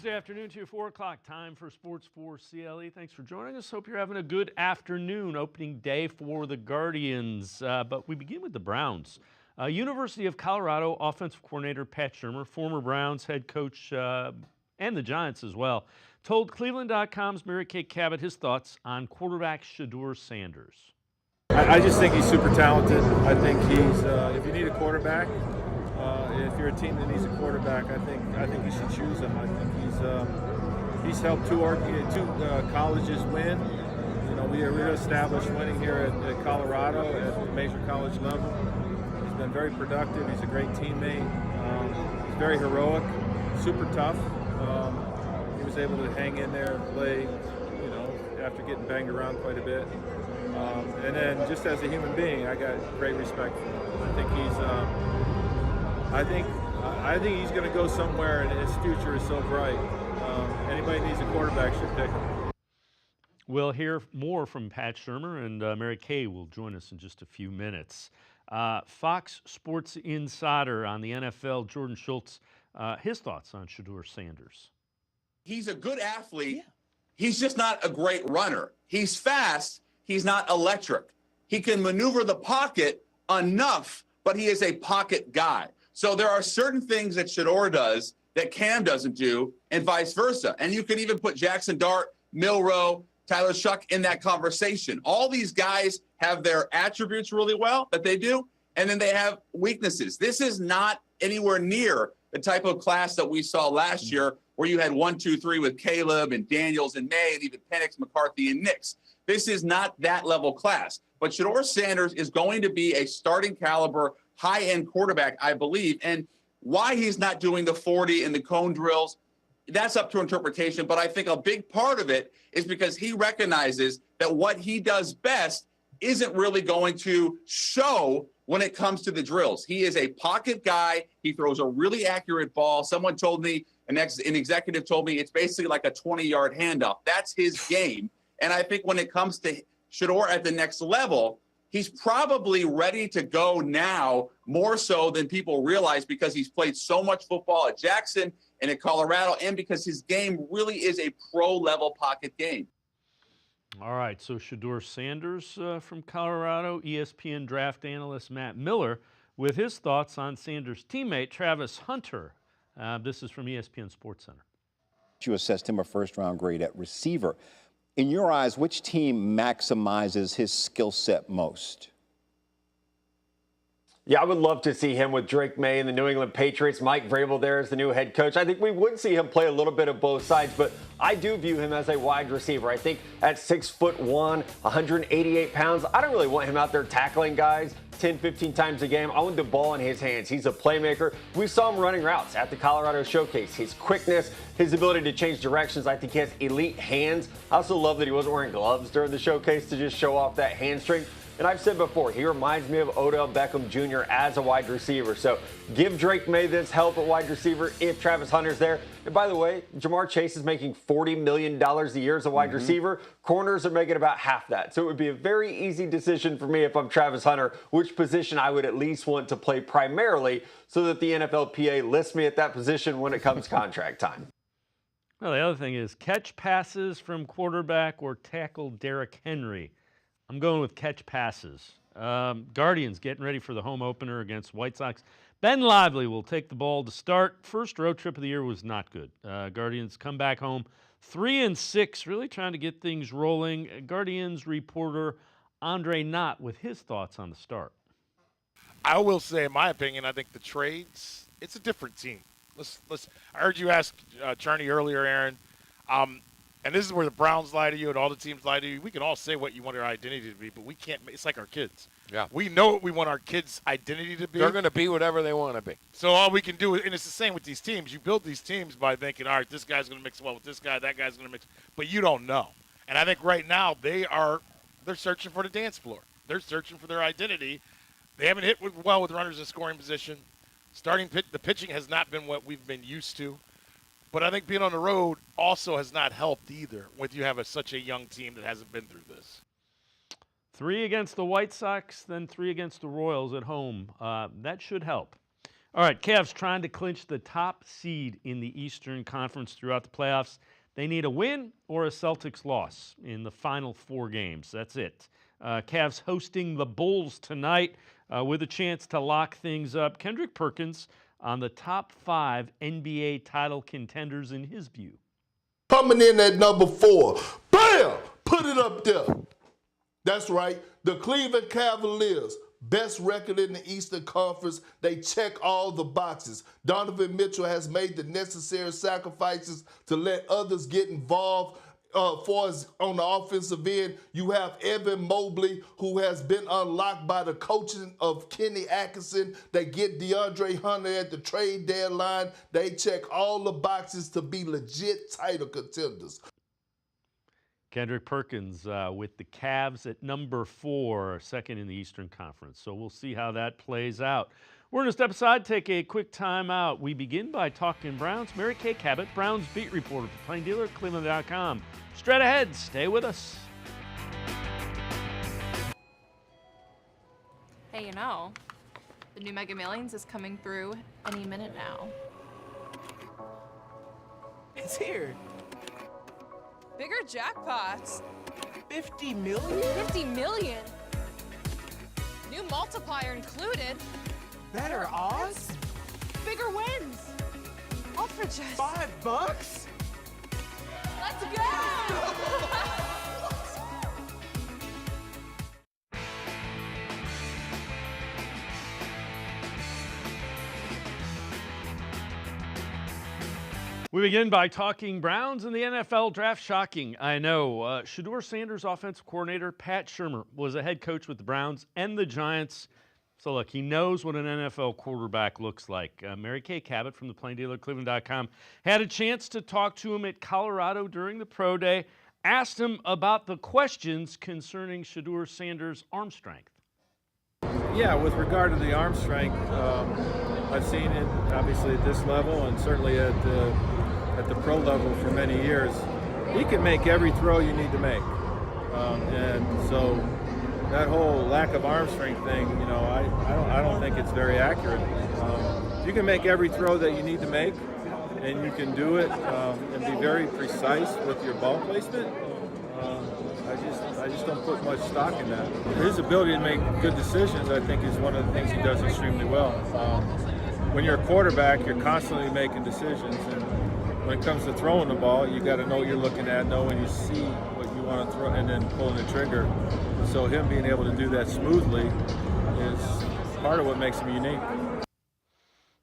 Tuesday afternoon to 4 o'clock, time for Sports4CLE. Thanks for joining us. Hope you're having a good afternoon, opening day for the Guardians. But we begin with the Browns. University of Colorado offensive coordinator Pat Shurmur, former Browns head coach, and the Giants as well, told cleveland.com's Kay Cabot his thoughts on quarterback Shedeur Sanders. I just think he's super talented. I think he's, if you need a quarterback, if you're a team that needs a quarterback, I think you should choose him. I think he's helped two colleges win. You know, we are established winning here at Colorado at the major college level. He's been very productive. He's a great teammate. He's very heroic, super tough. He was able to hang in there and play, you know, after getting banged around quite a bit. And then just as a human being, I got great respect for him. I think he's going to go somewhere, and his future is so bright. Anybody who needs a quarterback should pick him. We'll hear more from Pat Shurmur, and Mary Kay will join us in just a few minutes. Fox Sports Insider on the NFL, Jordan Schultz, his thoughts on Shedeur Sanders. He's a good athlete. Yeah. He's just not a great runner. He's fast. He's not electric. He can maneuver the pocket enough, but he is a pocket guy. So there are certain things that Shedeur does that Cam doesn't do, and vice versa. And you can even put Jackson Dart, Milroe, Tyler Shuck in that conversation. All these guys have their attributes really well that they do, and then they have weaknesses. This is not anywhere near the type of class that we saw last year where you had 1, 2, 3 with Caleb and Daniels and May and even Penix, McCarthy, and Nix. This is not that level class. But Shedeur Sanders is going to be a starting caliber, high-end quarterback, I believe. And why he's not doing the 40 and the cone drills, that's up to interpretation. But I think a big part of it is because he recognizes that what he does best isn't really going to show when it comes to the drills. He is a pocket guy. He throws a really accurate ball. Someone told me, an executive told me, it's basically like a 20-yard handoff. That's his game. And I think when it comes to Shedeur at the next level, he's probably ready to go now more so than people realize because he's played so much football at Jackson and at Colorado, and because his game really is a pro-level pocket game. All right, so Shedeur Sanders from Colorado, ESPN draft analyst Matt Miller with his thoughts on Sanders' teammate Travis Hunter. This is from ESPN Sports Center. You assessed him a first-round grade at receiver. In your eyes, which team maximizes his skill set most? Yeah, I would love to see him with Drake May and the New England Patriots. Mike Vrabel there as the new head coach. I think we would see him play a little bit of both sides, but I do view him as a wide receiver. I think at 6'1", 188 pounds, I don't really want him out there tackling guys 10, 15 times a game. I want the ball in his hands. He's a playmaker. We saw him running routes at the Colorado Showcase. His quickness, his ability to change directions. I think he has elite hands. I also love that he wasn't wearing gloves during the showcase to just show off that hand strength. And I've said before, he reminds me of Odell Beckham Jr. as a wide receiver. So give Drake May this help at wide receiver if Travis Hunter's there. And by the way, Jamar Chase is making $40 million a year as a wide receiver. Corners are making about half that. So it would be a very easy decision for me if I'm Travis Hunter, which position I would at least want to play primarily so that the NFLPA lists me at that position when it comes contract time. Well, the other thing is catch passes from quarterback or tackle Derrick Henry. I'm going with catch passes. Guardians getting ready for the home opener against White Sox. Ben Lively will take the ball to start. First road trip of the year was not good. Guardians come back home 3-6, really trying to get things rolling. Guardians reporter Andre Knott with his thoughts on the start. I will say, in my opinion, I think the trades, it's a different team. I heard you ask Charney earlier, Aaron. And this is where the Browns lie to you and all the teams lie to you. We can all say what you want our identity to be, but we can't. It's like our kids. Yeah. We know what we want our kids' identity to be. They're going to be whatever they want to be. So all we can do, and it's the same with these teams. You build these teams by thinking, all right, this guy's going to mix well with this guy, that guy's going to mix. But you don't know. And I think right now they're searching for the dance floor. They're searching for their identity. They haven't hit well with runners in scoring position. The pitching has not been what we've been used to. But I think being on the road also has not helped either with you have such a young team that hasn't been through this. 3 against the White Sox, then 3 against the Royals at home. That should help. All right, Cavs trying to clinch the top seed in the Eastern Conference throughout the playoffs. They need a win or a Celtics loss in the final 4 games. That's it. Cavs hosting the Bulls tonight with a chance to lock things up. Kendrick Perkins on the top 5 NBA title contenders in his view. Coming in at number 4. Bam! Put it up there. That's right. The Cleveland Cavaliers. Best record in the Eastern Conference. They check all the boxes. Donovan Mitchell has made the necessary sacrifices to let others get involved. For us on the offensive end, you have Evan Mobley, who has been unlocked by the coaching of Kenny Atkinson. They get DeAndre Hunter at the trade deadline. They check all the boxes to be legit title contenders. Kendrick Perkins with the Cavs at number 4, second in the Eastern Conference. So we'll see how that plays out. We're going to step aside, take a quick time out. We begin by talking Browns. Mary Kay Cabot, Browns beat reporter for Plain Dealer, cleveland.com. Straight ahead, stay with us. Hey, you know, the new Mega Millions is coming through any minute now. It's here. Bigger jackpots. 50 million? 50 million. New multiplier included. Better odds? Bigger wins. All for just $5? Let's go! We begin by talking Browns and the NFL draft. Shocking, I know. Shedeur Sanders' offensive coordinator, Pat Shurmur, was a head coach with the Browns and the Giants. So, look, he knows what an NFL quarterback looks like. Mary Kay Cabot from the Plain Dealer, cleveland.com, had a chance to talk to him at Colorado during the pro day, asked him about the questions concerning Shedeur Sanders' arm strength. Yeah, with regard to the arm strength, I've seen it obviously at this level and certainly at the pro level for many years. He can make every throw you need to make, and so that whole lack of arm strength thing, you know, I don't think it's very accurate. You can make every throw that you need to make, and you can do it and be very precise with your ball placement. I just don't put much stock in that. His ability to make good decisions, I think, is one of the things he does extremely well. When you're a quarterback, you're constantly making decisions, and when it comes to throwing the ball, you got to know what you're looking at, know when you see what you want to throw, and then pulling the trigger. So him being able to do that smoothly is part of what makes him unique.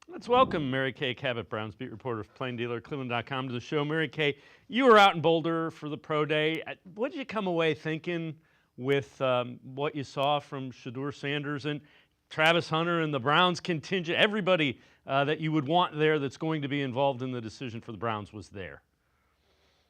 Let's welcome Mary Kay Cabot, Browns beat reporter for Plain Dealer, cleveland.com, to the show. Mary Kay, you were out in Boulder for the pro day. What did you come away thinking with what you saw from Shedeur Sanders and Travis Hunter and the Browns contingent? Everybody that you would want there that's going to be involved in the decision for the Browns was there.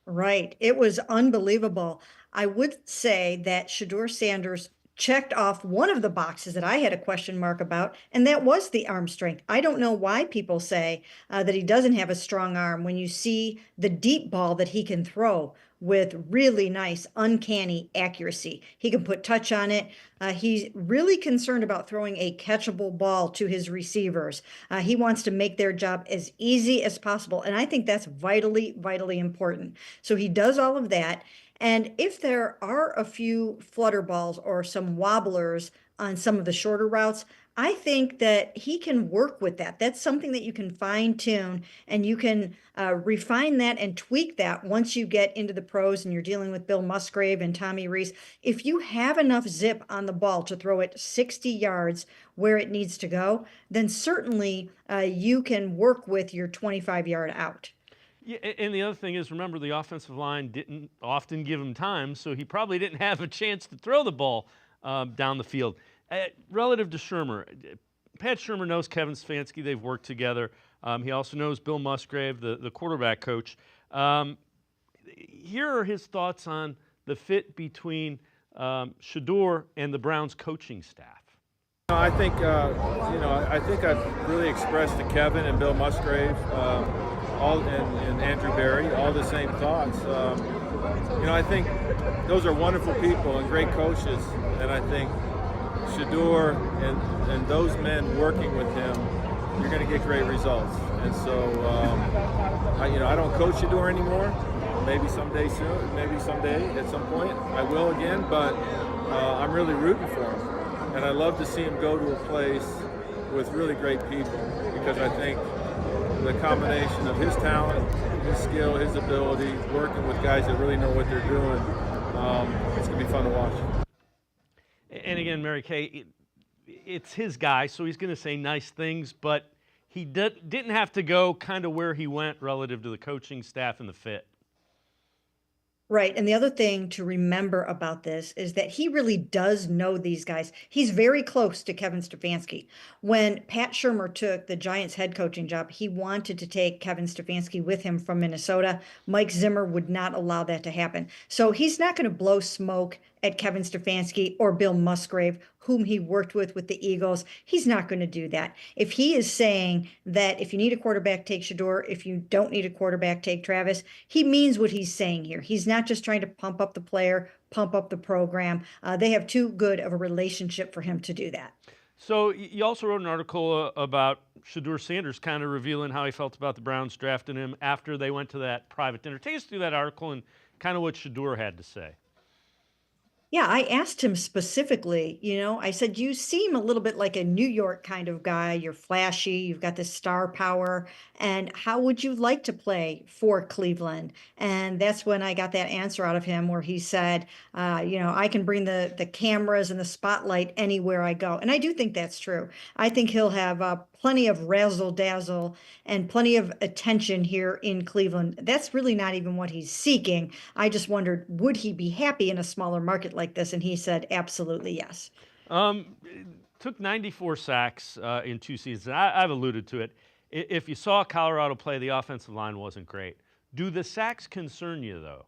Right. It was unbelievable. I would say that Shedeur Sanders checked off one of the boxes that I had a question mark about, and that was the arm strength. I don't know why people say that he doesn't have a strong arm when you see the deep ball that he can throw with really nice, uncanny accuracy. He can put touch on it. He's really concerned about throwing a catchable ball to his receivers. He wants to make their job as easy as possible, and I think that's vitally, vitally important. So he does all of that. And if there are a few flutter balls or some wobblers on some of the shorter routes, I think that he can work with that. That's something that you can fine tune, and you can refine that and tweak that once you get into the pros and you're dealing with Bill Musgrave and Tommy Rees. If you have enough zip on the ball to throw it 60 yards where it needs to go, then certainly you can work with your 25-yard out. Yeah, and the other thing is, remember, the offensive line didn't often give him time, so he probably didn't have a chance to throw the ball down the field. Relative to Shurmur, Pat Shurmur knows Kevin Stefanski. They've worked together. He also knows Bill Musgrave, the quarterback coach. Here are his thoughts on the fit between Shedeur and the Browns coaching staff. I think I've really expressed to Kevin and Bill Musgrave, and Andrew Berry, all the same thoughts. I think those are wonderful people and great coaches, and I think Shedeur and those men working with him you're going to get great results. And so, I don't coach Shedeur anymore. Maybe someday soon, maybe someday at some point I will again, but I'm really rooting for him. And I love to see him go to a place with really great people, because I think the combination of his talent, his skill, his ability, working with guys that really know what they're doing, it's going to be fun to watch. And again, Mary Kay, it's his guy, so he's going to say nice things, but he didn't have to go kind of where he went relative to the coaching staff and the fit. Right. And the other thing to remember about this is that he really does know these guys. He's very close to Kevin Stefanski. When Pat Shurmur took the Giants head coaching job, he wanted to take Kevin Stefanski with him from Minnesota. Mike Zimmer would not allow that to happen. So he's not going to blow smoke at Kevin Stefanski or Bill Musgrave, whom he worked with the Eagles. He's not going to do that. If he is saying that if you need a quarterback, take Shedeur. If you don't need a quarterback, take Travis. He means what he's saying here. He's not just trying to pump up the player, pump up the program. They have too good of a relationship for him to do that. So you also wrote an article about Shedeur Sanders kind of revealing how he felt about the Browns drafting him after they went to that private dinner. Take us through that article and kind of what Shedeur had to say. Yeah, I asked him specifically, I said, you seem a little bit like a New York kind of guy. You're flashy, you've got this star power, and how would you like to play for Cleveland? And that's when I got that answer out of him where he said, I can bring the cameras and the spotlight anywhere I go. And I do think that's true. I think he'll have plenty of razzle dazzle and plenty of attention here in Cleveland. That's really not even what he's seeking. I just wondered, would he be happy in a smaller market like this? And he said, absolutely yes. Took 94 sacks in 2 seasons. I've alluded to it. If you saw Colorado play, the offensive line wasn't great. Do the sacks concern you, though?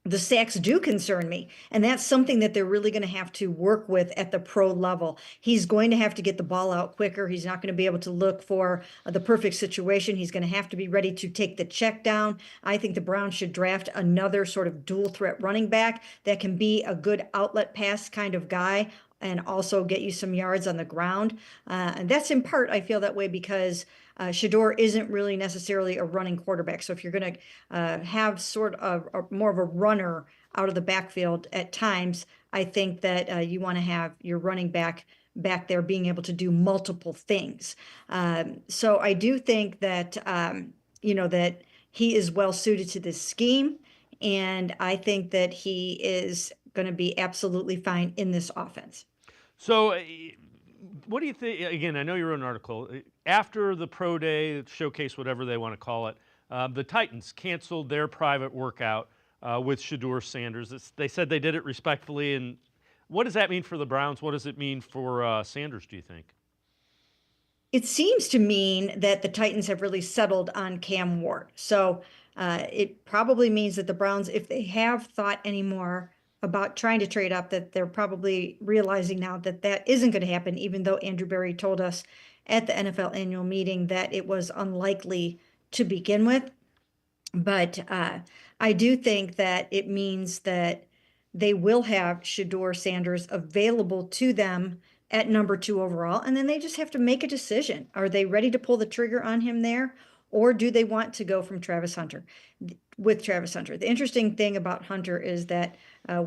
The sacks do concern me, and that's something that they're really going to have to work with at the pro level. He's going to have to get the ball out quicker. He's not going to be able to look for the perfect situation. He's going to have to be ready to take the check down. I think the Browns should draft another sort of dual threat running back that can be a good outlet pass kind of guy and also get you some yards on the ground. And that's in part, I feel that way because Shedeur isn't really necessarily a running quarterback. So if you're going to have sort of more of a runner out of the backfield at times, I think that you want to have your running back there being able to do multiple things. So I do think that, that he is well suited to this scheme. And I think that he is going to be absolutely fine in this offense. So what do you think? Again, I know you wrote an article. After the pro day, showcase, whatever they want to call it, the Titans canceled their private workout with Shedeur Sanders. They said they did it respectfully. And what does that mean for the Browns? What does it mean for Sanders, do you think? It seems to mean that the Titans have really settled on Cam Ward. So it probably means that the Browns, if they have thought anymore about trying to trade up, that they're probably realizing now that that isn't going to happen, even though Andrew Berry told us at the NFL annual meeting that it was unlikely to begin with. But I do think that it means that they will have Shedeur Sanders available to them at number 2 overall, and then they just have to make a decision. Are they ready to pull the trigger on him there, or do they want to go with Travis Hunter? The interesting thing about Hunter is that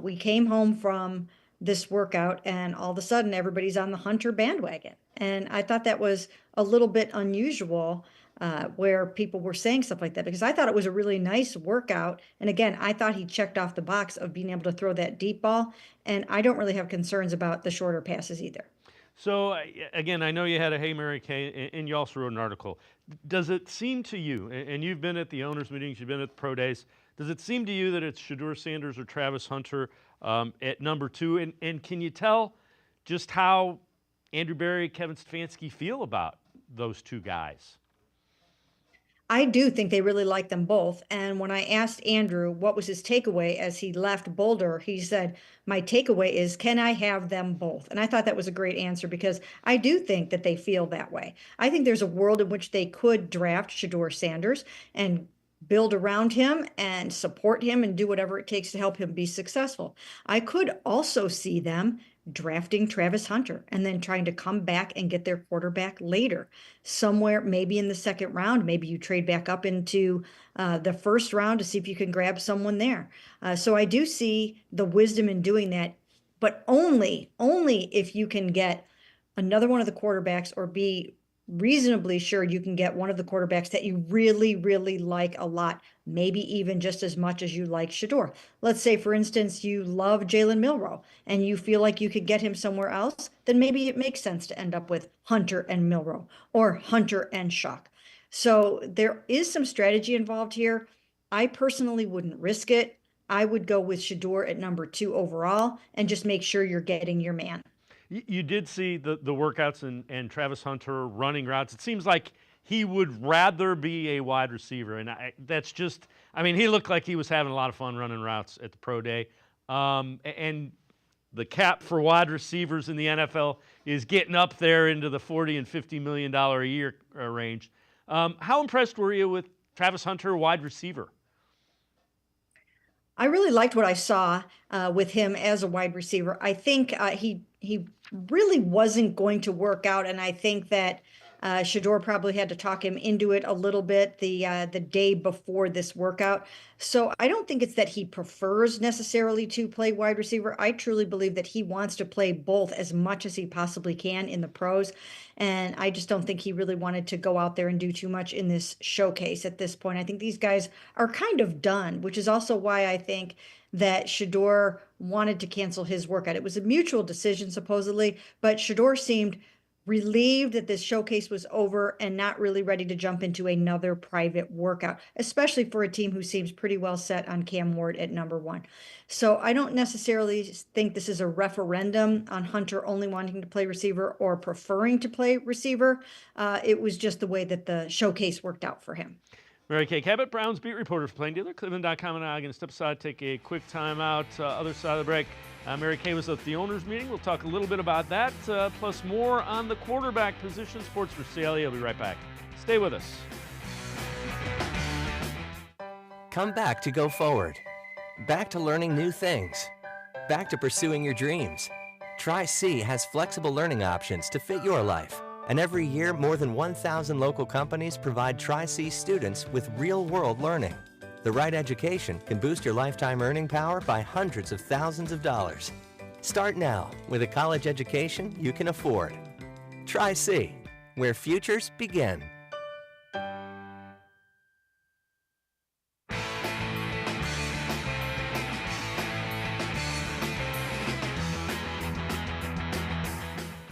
we came home from this workout and all of a sudden everybody's on the Hunter bandwagon. And I thought that was a little bit unusual where people were saying stuff like that, because I thought it was a really nice workout. And again, I thought he checked off the box of being able to throw that deep ball. And I don't really have concerns about the shorter passes either. So, again, I know you had a Hey Mary Kay, and you also wrote an article. Does it seem to you, and you've been at the owners' meetings, you've been at the pro days, does it seem to you that it's Shedeur Sanders or Travis Hunter at number 2? And can you tell just how Andrew Berry, Kevin Stefanski feel about those 2 guys? I do think they really like them both. And when I asked Andrew what was his takeaway as he left Boulder, he said, my takeaway is, can I have them both? And I thought that was a great answer because I do think that they feel that way. I think there's a world in which they could draft Shedeur Sanders and build around him and support him and do whatever it takes to help him be successful. I could also see them drafting Travis Hunter and then trying to come back and get their quarterback later, somewhere maybe in the second round. Maybe you trade back up into the first round to see if you can grab someone there. So I do see the wisdom in doing that, but only if you can get another one of the quarterbacks or be reasonably sure you can get one of the quarterbacks that you really, really like a lot, maybe even just as much as you like Shedeur. Let's say, for instance, you love Jalen Milroe and you feel like you could get him somewhere else, then maybe it makes sense to end up with Hunter and Milroe or Hunter and Shuck. So there is some strategy involved here. I personally wouldn't risk it. I would go with Shedeur at number 2 overall and just make sure you're getting your man. You did see the workouts and Travis Hunter running routes. It seems like he would rather be a wide receiver. And that's just, I mean, he looked like he was having a lot of fun running routes at the pro day. And the cap for wide receivers in the NFL is getting up there into the $40 and $50 million a year range. How impressed were you with Travis Hunter, wide receiver? I really liked what I saw with him as a wide receiver. I think he really wasn't going to work out, and I think that Shedeur probably had to talk him into it a little bit the day before this workout. So I don't think it's that he prefers necessarily to play wide receiver. I truly believe that he wants to play both as much as he possibly can in the pros. And I just don't think he really wanted to go out there and do too much in this showcase at this point. I think these guys are kind of done, which is also why I think that Shedeur wanted to cancel his workout. It was a mutual decision, supposedly, but Shedeur seemed relieved that this showcase was over and not really ready to jump into another private workout, especially for a team who seems pretty well set on Cam Ward at number 1. So I don't necessarily think this is a referendum on Hunter only wanting to play receiver or preferring to play receiver. It was just the way that the showcase worked out for him. Mary Kay Cabot, Browns beat reporter for Plain Dealer, cleveland.com, and I are going to step aside, take a quick timeout. Other side of the break, Mary Kay was at the owners' meeting. We'll talk a little bit about that, plus more on the quarterback position. Sports4CLE. I'll be right back. Stay with us. Come back to go forward. Back to learning new things. Back to pursuing your dreams. Tri-C has flexible learning options to fit your life. And every year, more than 1,000 local companies provide Tri-C students with real-world learning. The right education can boost your lifetime earning power by hundreds of thousands of dollars. Start now with a college education you can afford. Tri-C, where futures begin.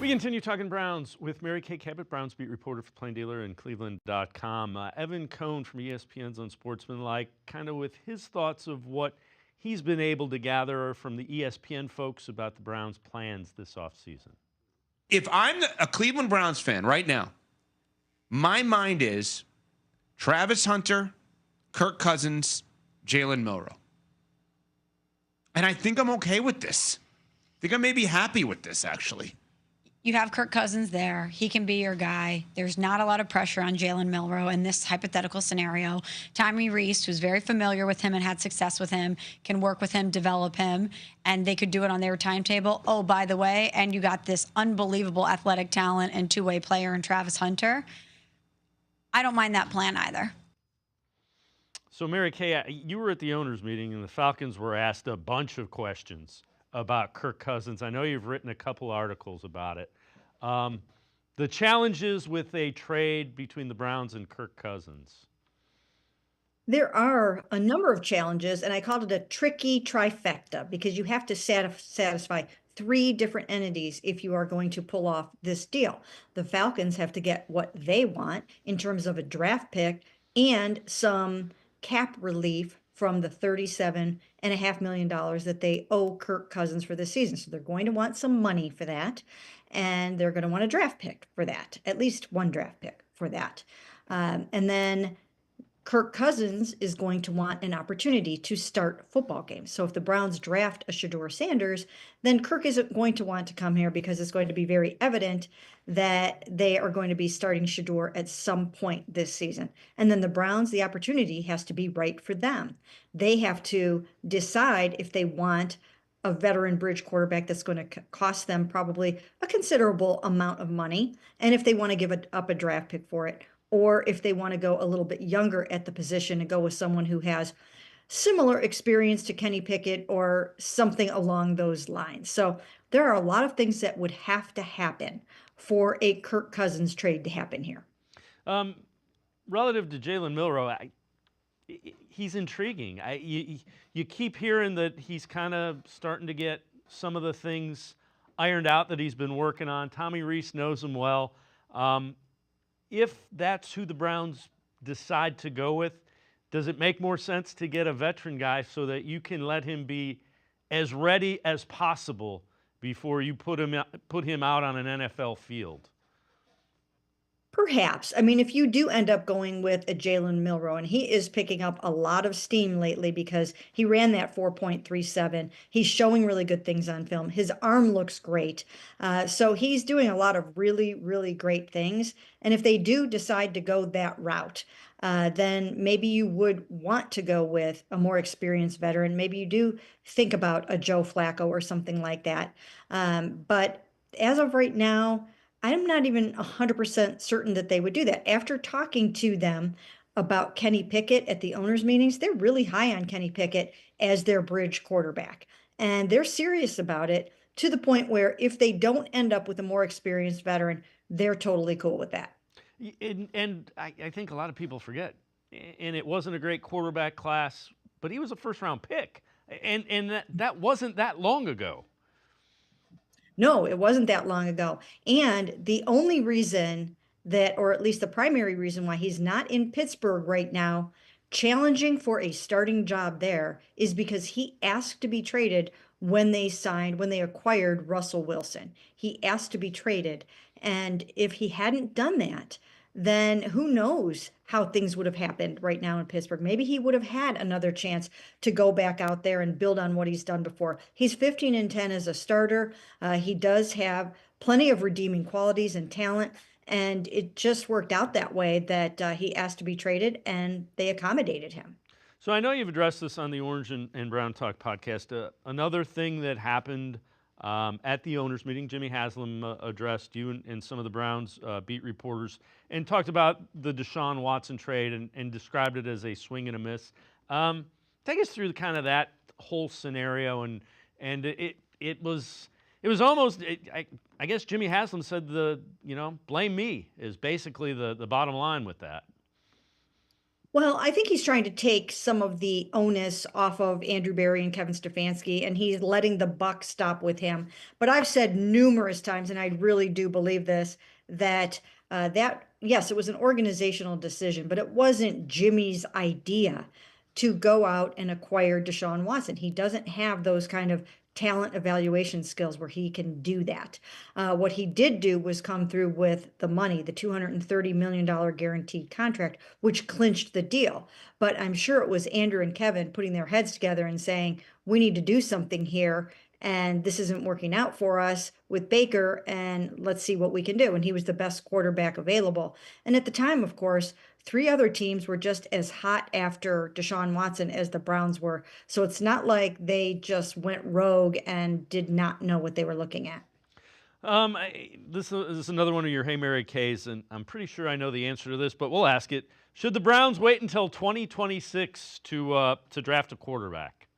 We continue talking Browns with Mary Kay Cabot, Browns beat reporter for Plain Dealer and cleveland.com. Evan Cohn from ESPN's Unsportsmanlike, kind of with his thoughts of what he's been able to gather from the ESPN folks about the Browns' plans this offseason. If I'm a Cleveland Browns fan right now, my mind is Travis Hunter, Kirk Cousins, Jalen Milroe. And I think I'm okay with this. I think I may be happy with this, actually. You have Kirk Cousins there. He can be your guy. There's not a lot of pressure on Jalen Milroe in this hypothetical scenario. Tommy Reese, who's very familiar with him and had success with him, can work with him, develop him, and they could do it on their timetable. Oh, by the way, and you got this unbelievable athletic talent and two-way player in Travis Hunter. I don't mind that plan either. So, Mary Kay, you were at the owners' meeting, and the Falcons were asked a bunch of questions about Kirk Cousins. I know you've written a couple articles about it. The challenges with a trade between the Browns and Kirk Cousins. There are a number of challenges, and I called it a tricky trifecta because you have to satisfy 3 different entities if you are going to pull off this deal. The Falcons have to get what they want in terms of a draft pick and some cap relief from the $37.5 million that they owe Kirk Cousins for this season. So they're going to want some money for that, and they're going to want a draft pick for that, at least one draft pick for that. And then Kirk Cousins is going to want an opportunity to start football games. So if the Browns draft a Shedeur Sanders, then Kirk isn't going to want to come here because it's going to be very evident that they are going to be starting Shedeur at some point this season. And then the Browns, the opportunity has to be right for them. They have to decide if they want a veteran bridge quarterback that's going to cost them probably a considerable amount of money. And if they want to give up a draft pick for it, or if they want to go a little bit younger at the position and go with someone who has similar experience to Kenny Pickett or something along those lines. So there are a lot of things that would have to happen for a Kirk Cousins trade to happen here. Relative to Jalen Milroe, he's intriguing. You keep hearing that he's kind of starting to get some of the things ironed out that he's been working on. Tommy Rees knows him well. If that's who the Browns decide to go with, does it make more sense to get a veteran guy so that you can let him be as ready as possible before you put him out on an NFL field? Perhaps. I mean, if you do end up going with a Jalen Milroe, and he is picking up a lot of steam lately because he ran that 4.37. He's showing really good things on film. His arm looks great. So he's doing a lot of really, really great things. And if they do decide to go that route, then maybe you would want to go with a more experienced veteran. Maybe you do think about a Joe Flacco or something like that. But as of right now, I'm not even 100% certain that they would do that. After talking to them about Kenny Pickett at the owners' meetings, they're really high on Kenny Pickett as their bridge quarterback. And they're serious about it to the point where if they don't end up with a more experienced veteran, they're totally cool with that. And I think a lot of people forget, and it wasn't a great quarterback class, but he was a first-round pick. And that wasn't that long ago. No, it wasn't that long ago. And the only reason that, or at least the primary reason why he's not in Pittsburgh right now, challenging for a starting job there, is because he asked to be traded when they acquired Russell Wilson. He asked to be traded. And if he hadn't done that, then who knows how things would have happened right now in Pittsburgh. Maybe he would have had another chance to go back out there and build on what he's done before. He's 15-10 as a starter. He does have plenty of redeeming qualities and talent, and it just worked out that way that he asked to be traded, and they accommodated him. So I know you've addressed this on the Orange and Brown Talk podcast. Another thing that happened at the owners' meeting, Jimmy Haslam addressed you and some of the Browns beat reporters and talked about the Deshaun Watson trade and described it as a swing and a miss. Take us through kind of that whole scenario, and it was almost, I guess Jimmy Haslam said blame me is basically the bottom line with that. Well, I think he's trying to take some of the onus off of Andrew Berry and Kevin Stefanski, and he's letting the buck stop with him. But I've said numerous times, and I really do believe this, that yes, it was an organizational decision, but it wasn't Jimmy's idea to go out and acquire Deshaun Watson. He doesn't have those kind of talent evaluation skills where he can do that. What he did do was come through with the money, the $230 million guaranteed contract, which clinched the deal. But I'm sure it was Andrew and Kevin putting their heads together and saying, we need to do something here, and this isn't working out for us with Baker, and let's see what we can do. And he was the best quarterback available. And at the time, of course, 3 other teams were just as hot after Deshaun Watson as the Browns were. So it's not like they just went rogue and did not know what they were looking at. This is another one of your Hey Mary Kays, and I'm pretty sure I know the answer to this, but we'll ask it. Should the Browns wait until 2026 to draft a quarterback?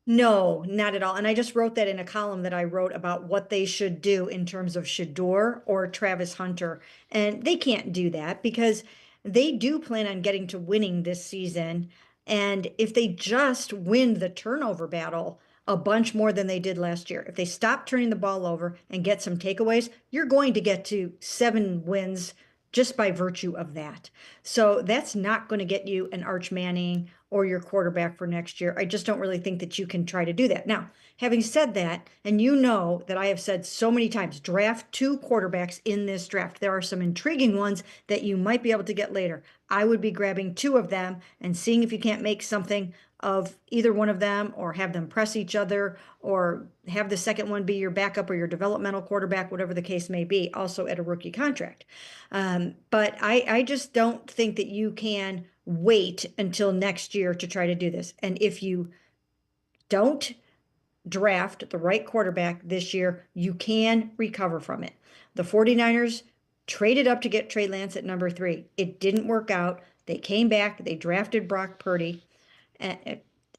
No, not at all. And I just wrote that in a column that I wrote about what they should do in terms of Shedeur or Travis Hunter. And they can't do that because they do plan on getting to winning this season. And if they just win the turnover battle a bunch more than they did last year, if they stop turning the ball over and get some takeaways, you're going to get to 7 wins just by virtue of that. So that's not going to get you an Arch Manning or your quarterback for next year. I just don't really think that you can try to do that. Now, having said that, and you know that I have said so many times, draft 2 quarterbacks in this draft. There are some intriguing ones that you might be able to get later. I would be grabbing 2 of them and seeing if you can't make something of either one of them, or have them press each other, or have the second one be your backup or your developmental quarterback, whatever the case may be, also at a rookie contract. But I just don't think that you can wait until next year to try to do this. And if you don't, draft the right quarterback this year, you can recover from it. The 49ers traded up to get Trey Lance at number 3. It didn't work out. They came back. They drafted Brock Purdy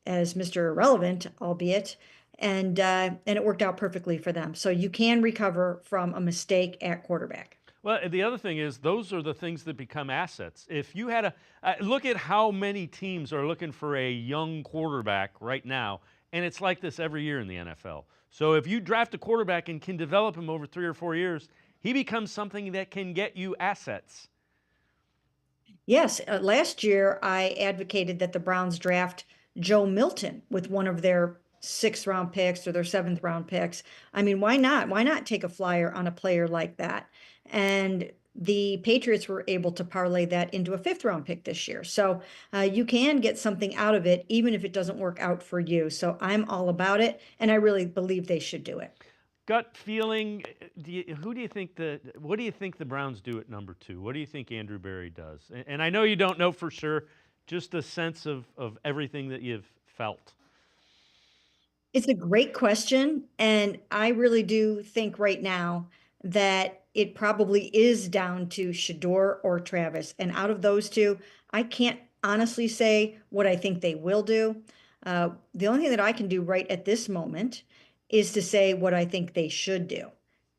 as Mr. Irrelevant, albeit, and it worked out perfectly for them. So you can recover from a mistake at quarterback. Well, the other thing is those are the things that become assets. If you had look at how many teams are looking for a young quarterback right now, and it's like this every year in the NFL. So if you draft a quarterback and can develop him over 3 or 4 years, he becomes something that can get you assets. Yes, last year I advocated that the Browns draft Joe Milton with one of their 6th-round picks or their 7th-round picks. I mean, why not? Why not take a flyer on a player like that? And the Patriots were able to parlay that into a 5th-round pick this year. So you can get something out of it, even if it doesn't work out for you. So I'm all about it, and I really believe they should do it. Gut feeling, what do you think the Browns do at number 2? What do you think Andrew Berry does? And I know you don't know for sure, just a sense of everything that you've felt. It's a great question, and I really do think right now that it probably is down to Shedeur or Travis. And out of those two, I can't honestly say what I think they will do. The only thing that I can do right at this moment is to say what I think they should do.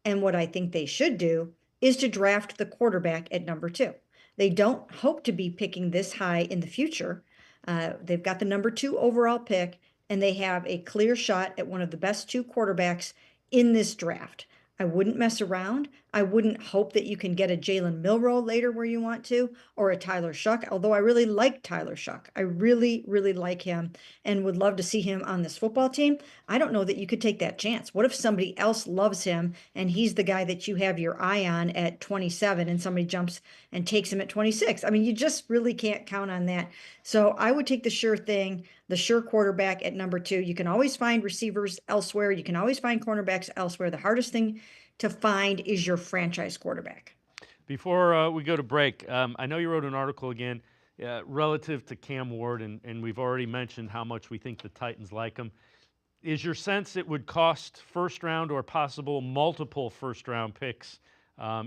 And what I think they should do is to draft the quarterback at number 2. They don't hope to be picking this high in the future. They've got the number 2 overall pick, and they have a clear shot at one of the best 2 quarterbacks in this draft. I wouldn't mess around. I wouldn't hope that you can get a Jalen Milroe later where you want to, or a Tyler Shuck, although I really like Tyler Shuck. I really, really like him and would love to see him on this football team. I don't know that you could take that chance. What if somebody else loves him and he's the guy that you have your eye on at 27 and somebody jumps and takes him at 26? I mean, you just really can't count on that. So I would take the sure thing, the sure quarterback at number 2. You can always find receivers elsewhere. You can always find cornerbacks elsewhere. The hardest thing to find is your franchise quarterback. Before we go to break, I know you wrote an article again relative to Cam Ward, and we've already mentioned how much we think the Titans like him. Is your sense it would cost first-round or possible multiple first-round picks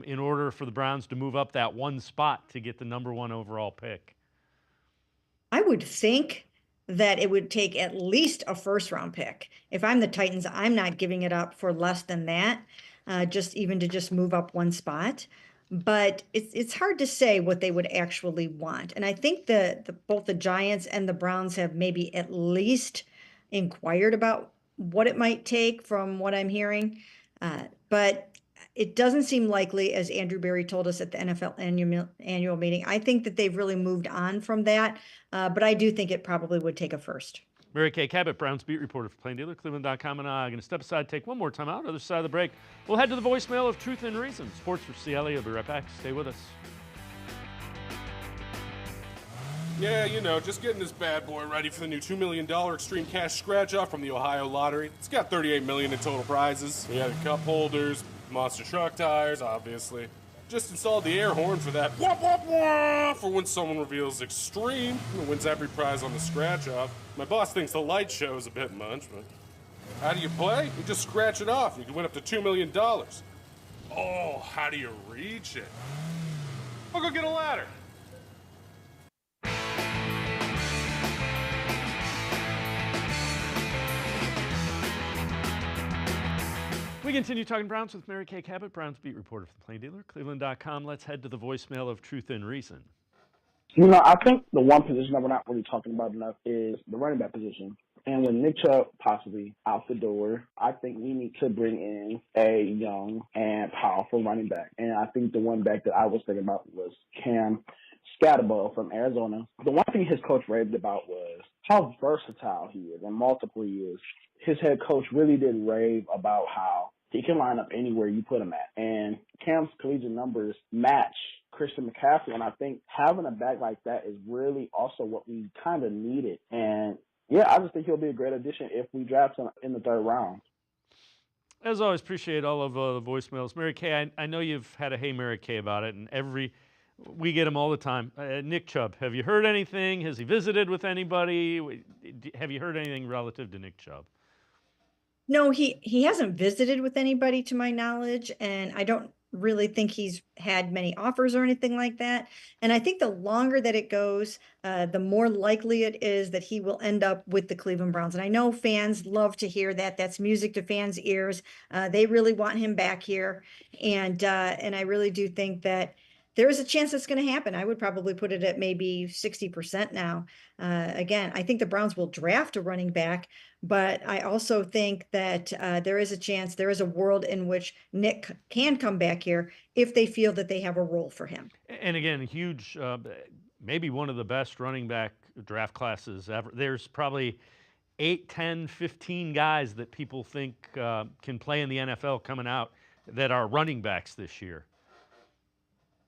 in order for the Browns to move up that one spot to get the number 1 overall pick? I would think that it would take at least a first-round pick. If I'm the Titans, I'm not giving it up for less than that. Just even to just move up one spot. But it's hard to say what they would actually want. And I think that both the Giants and the Browns have maybe at least inquired about what it might take from what I'm hearing. But it doesn't seem likely, as Andrew Berry told us at the NFL annual meeting. I think that they've really moved on from that. But I do think it probably would take a first. Mary Kay Cabot, Browns beat reporter for Plain Dealer, cleveland.com, and I'm going to step aside, take one more time out. Other side of the break, we'll head to the voicemail of Truth and Reason. Sports4CLE. I'll be right back. Stay with us. Yeah, you know, just getting this bad boy ready for the new $2 million Extreme Cash Scratch-Off from the Ohio Lottery. It's got $38 million in total prizes. We have cup holders, monster truck tires, obviously. Just installed the air horn for that wah, wah, wah, for when someone reveals Extreme and wins every prize on the scratch-off. My boss thinks the light show is a bit much, but how do you play? You just scratch it off. You can win up to $2 million. Oh, how do you reach it? I'll go get a ladder. We continue talking Browns with Mary Kay Cabot, Browns beat reporter for the Plain Dealer, cleveland.com. Let's head to the voicemail of Truth and Reason. You know, I think the one position that we're not really talking about enough is the running back position. And with Nick Chubb possibly out the door, I think we need to bring in a young and powerful running back. And I think the one back that I was thinking about was Cam Cabot from Arizona. The one thing his coach raved about was how versatile he is and multiple years. His head coach really did rave about how he can line up anywhere you put him at. And Cam's collegiate numbers match Christian McCaffrey. And I think having a back like that is really also what we kind of needed. And, yeah, I just think he'll be a great addition if we draft him in the 3rd round. As always, appreciate all of the voicemails. Mary Kay, I know you've had a Hey Mary Kay about it, and we get them all the time. Nick Chubb, have you heard anything? Has he visited with anybody? Have you heard anything relative to Nick Chubb? No, he hasn't visited with anybody to my knowledge, and I don't really think he's had many offers or anything like that. And I think the longer that it goes, the more likely it is that he will end up with the Cleveland Browns. And I know fans love to hear that. That's music to fans' ears. They really want him back here, and I really do think that there is a chance that's going to happen. I would probably put it at maybe 60% now. Again, I think the Browns will draft a running back, but I also think that there is a chance, there is a world in which Nick can come back here if they feel that they have a role for him. And again, huge, maybe one of the best running back draft classes ever. There's probably 8, 10, 15 guys that people think can play in the NFL coming out that are running backs this year.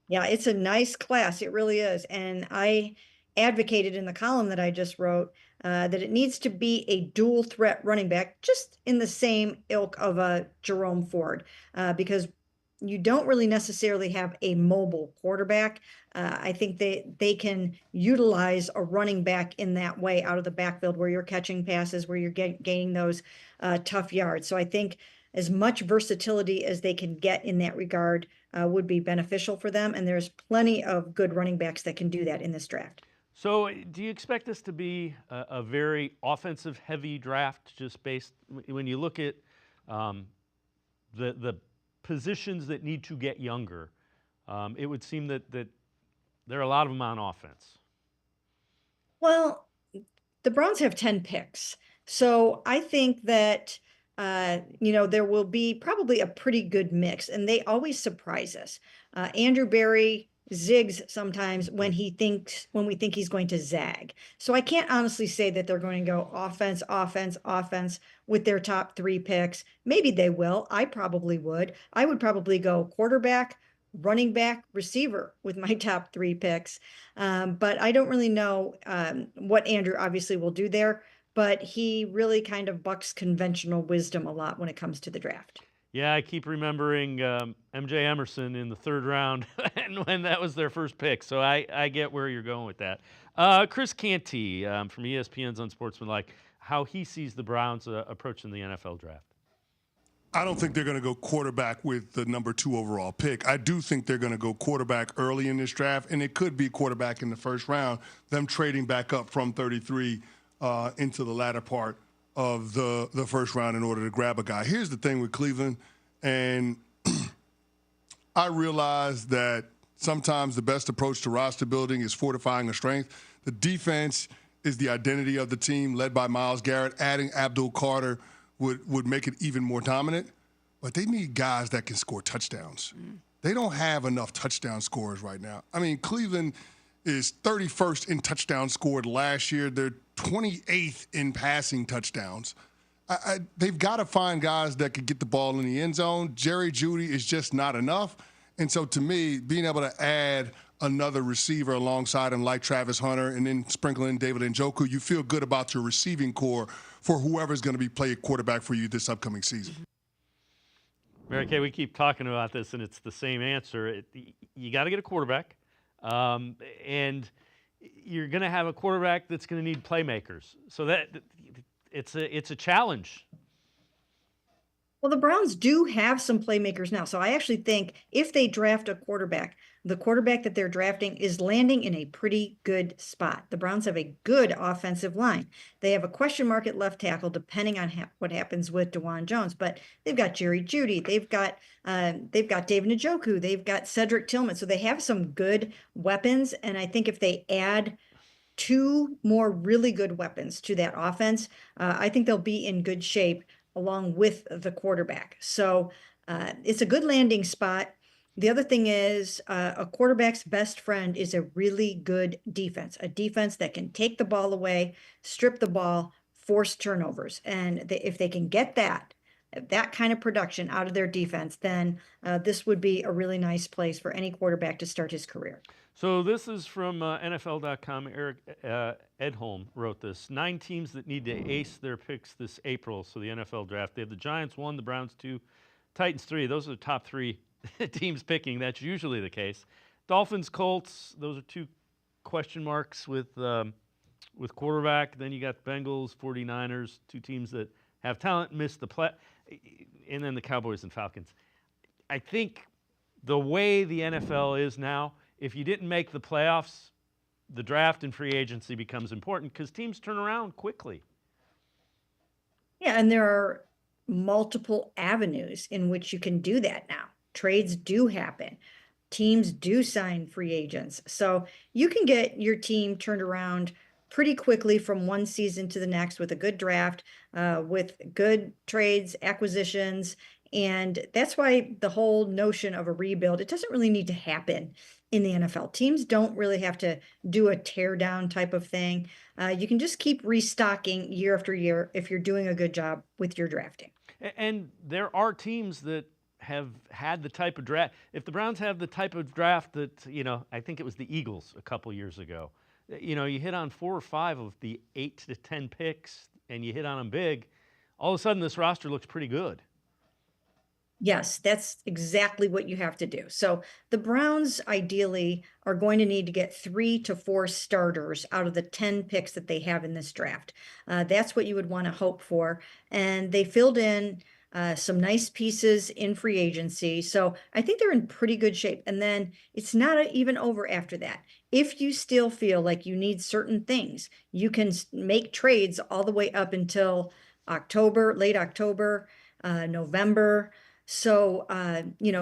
Yeah, it's a nice class. It really is. And I advocated in the column that I just wrote that it needs to be a dual threat running back, just in the same ilk of a Jerome Ford, because you don't really necessarily have a mobile quarterback. I think they can utilize a running back in that way out of the backfield where you're catching passes, where you're gaining those tough yards. So I think as much versatility as they can get in that regard would be beneficial for them. And there's plenty of good running backs that can do that in this draft. So do you expect this to be a very offensive heavy draft, just based when you look at the positions that need to get younger? It would seem that there are a lot of them on offense. Well, the Browns have 10 picks. So I think that there will be probably a pretty good mix, and they always surprise us. Andrew Berry zigs sometimes when we think he's going to zag. So I can't honestly say that they're going to go offense, offense, offense with their top 3 picks. Maybe they will. I probably would. I would probably go quarterback, running back, receiver with my top 3 picks. But I don't really know what Andrew obviously will do there. But he really kind of bucks conventional wisdom a lot when it comes to the draft. Yeah, I keep remembering MJ Emerson in the 3rd round and when that was their first pick. So I get where you're going with that. Chris Canty from ESPN's Unsportsmanlike, how he sees the Browns approaching the NFL draft. I don't think they're going to go quarterback with the number 2 overall pick. I do think they're going to go quarterback early in this draft, and it could be quarterback in the 1st round, them trading back up from 33 into the latter part of the 1st round in order to grab a guy. Here's the thing with Cleveland, and I realize that sometimes the best approach to roster building is fortifying a strength. The defense is the identity of the team, led by Myles Garrett. Adding Abdul Carter would make it even more dominant, but they need guys that can score touchdowns. They don't have enough touchdown scorers right now. I mean, Cleveland is 31st in touchdowns scored last year. They're 28th in passing touchdowns. They've got to find guys that could get the ball in the end zone. Jerry Jeudy is just not enough. And so to me, being able to add another receiver alongside him like Travis Hunter and then sprinkle in David Njoku, you feel good about your receiving core for whoever's going to be playing quarterback for you this upcoming season. Mary Kay, we keep talking about this, and it's the same answer. You got to get a quarterback. And you're going to have a quarterback that's going to need playmakers. So that it's a challenge. Well, the Browns do have some playmakers now. So I actually think if they draft a quarterback, the quarterback that they're drafting is landing in a pretty good spot. The Browns have a good offensive line. They have a question mark at left tackle, depending on what happens with DeJuan Jones. But they've got Jerry Jeudy. They've got David Njoku. They've got Cedric Tillman. So they have some good weapons. And I think if they add 2 more really good weapons to that offense, I think they'll be in good shape along with the quarterback. So it's a good landing spot. The other thing is a quarterback's best friend is a really good defense, a defense that can take the ball away, strip the ball, force turnovers. And if they can get that kind of production out of their defense, then this would be a really nice place for any quarterback to start his career. So this is from NFL.com. Eric Edholm wrote this. 9 teams that need to ace their picks this April, so the NFL draft. They have the Giants 1, the Browns 2, Titans 3. Those are the top 3 teams picking. That's usually the case. Dolphins, Colts, those are 2 question marks with quarterback. Then you got Bengals, 49ers, 2 teams that have talent, miss the play, and then the Cowboys and Falcons. I think the way the NFL is now, if you didn't make the playoffs, the draft and free agency becomes important because teams turn around quickly. Yeah, and there are multiple avenues in which you can do that now. Trades do happen. Teams do sign free agents. So you can get your team turned around pretty quickly from one season to the next with a good draft, with good trades, acquisitions. And that's why the whole notion of a rebuild, it doesn't really need to happen in the NFL. Teams don't really have to do a tear down type of thing. You can just keep restocking year after year if you're doing a good job with your drafting. And there are teams that have had the type of draft. If the Browns have the type of draft that, I think it was the Eagles a couple years ago, you hit on 4 or 5 of the 8 to 10 picks and you hit on them big, all of a sudden this roster looks pretty good. Yes, that's exactly what you have to do. So the Browns ideally are going to need to get 3 to 4 starters out of the 10 picks that they have in this draft. That's what you would want to hope for. And they filled in some nice pieces in free agency. So I think they're in pretty good shape. And then it's not even over after that. If you still feel like you need certain things, you can make trades all the way up until October, late October, November. So,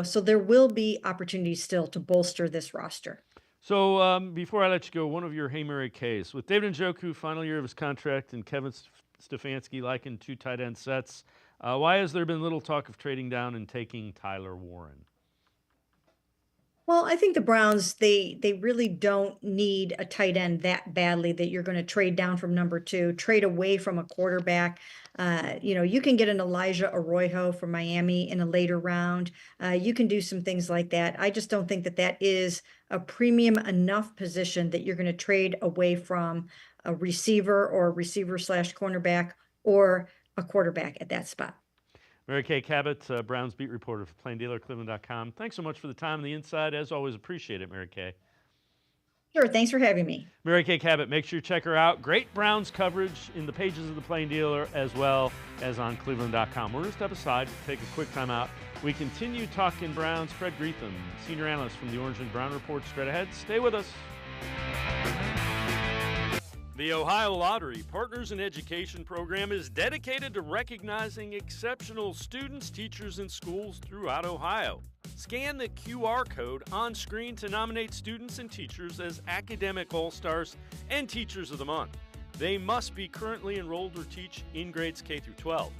so there will be opportunities still to bolster this roster. So before I let you go, one of your Hey Mary K's. With David Njoku, final year of his contract, and Kevin Stefanski liking 2 tight end sets, why has there been little talk of trading down and taking Tyler Warren? Well, I think the Browns, they really don't need a tight end that badly that you're going to trade down from number 2, trade away from a quarterback. You can get an Elijah Arroyo from Miami in a later round. You can do some things like that. I just don't think that that is a premium enough position that you're going to trade away from a receiver or receiver/cornerback or a quarterback at that spot. Mary Kay Cabot, Browns beat reporter for Plain Dealer, cleveland.com. Thanks so much for the time and the insight. As always, appreciate it, Mary Kay. Sure, thanks for having me. Mary Kay Cabot, make sure you check her out. Great Browns coverage in the pages of the Plain Dealer as well as on cleveland.com. We're going to step aside, take a quick time out. We continue talking Browns. Fred Greetham, senior analyst from the Orange and Brown Report, straight ahead. Stay with us. The Ohio Lottery Partners in Education program is dedicated to recognizing exceptional students, teachers, and schools throughout Ohio. Scan the QR code on screen to nominate students and teachers as Academic All-Stars and Teachers of the Month. They must be currently enrolled or teach in grades K through 12.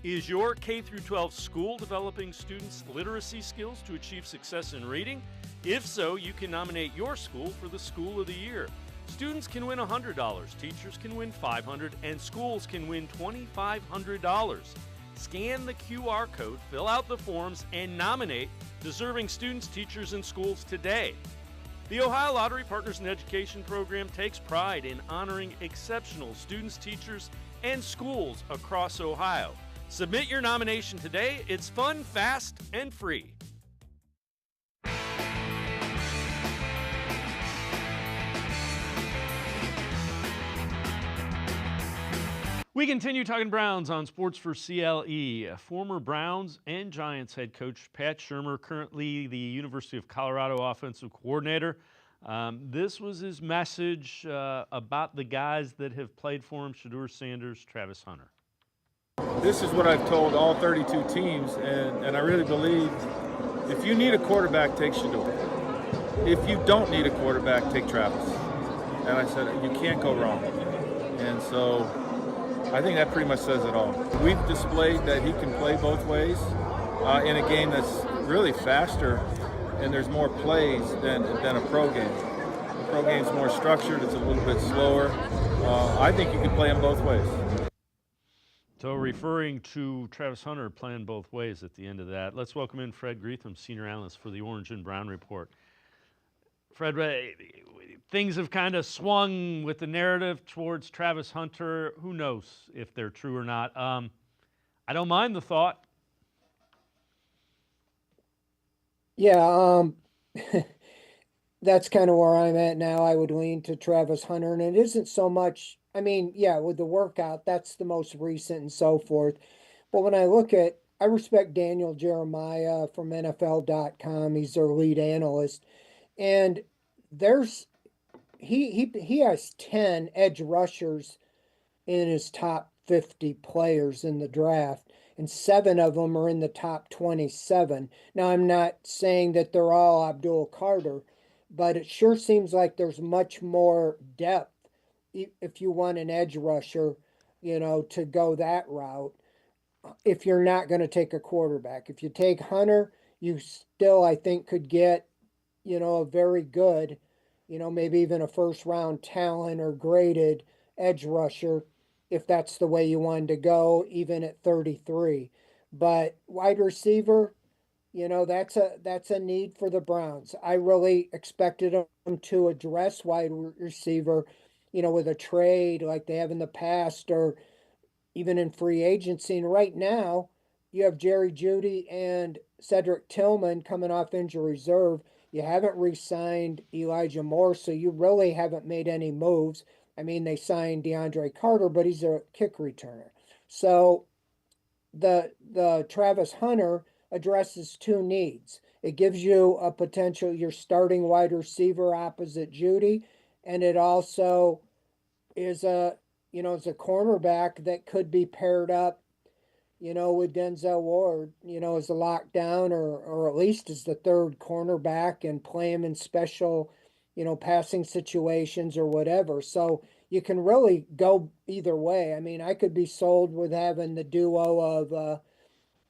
Is your K through 12 school developing students' literacy skills to achieve success in reading? If so, you can nominate your school for the School of the Year. Students can win $100, teachers can win $500, and schools can win $2,500. Scan the QR code, fill out the forms, and nominate deserving students, teachers, and schools today. The Ohio Lottery Partners in Education program takes pride in honoring exceptional students, teachers, and schools across Ohio. Submit your nomination today. It's fun, fast, and free. We continue talking Browns on Sports4CLE. Former Browns and Giants head coach Pat Shurmur, currently the University of Colorado offensive coordinator. This was his message about the guys that have played for him: Shedeur Sanders, Travis Hunter. This is what I've told all 32 teams, and I really believe if you need a quarterback, take Shedeur. If you don't need a quarterback, take Travis. And I said, you can't go wrong. And so I think that pretty much says it all. We've displayed that he can play both ways in a game that's really faster and there's more plays than a pro game. The pro game's more structured, it's a little bit slower. I think you can play him both ways. So referring to Travis Hunter playing both ways at the end of that, let's welcome in Fred Greetham, senior analyst for the Orange and Brown Report. Fred, things have kind of swung with the narrative towards Travis Hunter. Who knows if they're true or not? I don't mind the thought. Yeah, that's kind of where I'm at now. I would lean to Travis Hunter, and it isn't so much I mean, yeah, with the workout, that's the most recent and so forth. But when I respect Daniel Jeremiah from NFL.com. He's their lead analyst. And there's, he has 10 edge rushers in his top 50 players in the draft, and 7 of them are in the top 27. Now, I'm not saying that they're all Abdul Carter, but it sure seems like there's much more depth if you want an edge rusher, to go that route. If you're not going to take a quarterback, if you take Hunter, you still, I think, could get, a very good, maybe even a first round talent or graded edge rusher if that's the way you wanted to go, even at 33. But wide receiver, that's a need for the Browns. I really expected them to address wide receiver, with a trade like they have in the past or even in free agency. And right now, you have Jerry Jeudy and Cedric Tillman coming off injury reserve. You haven't re-signed Elijah Moore, so you really haven't made any moves. I mean, they signed DeAndre Carter, but he's a kick returner. So the Travis Hunter addresses 2 needs. It gives you a potential, you're starting wide receiver opposite Jeudy, and it also is it's a cornerback that could be paired up, with Denzel Ward, as a lockdown or at least as the third cornerback and play him in special, passing situations or whatever. So you can really go either way. I mean, I could be sold with having the duo of,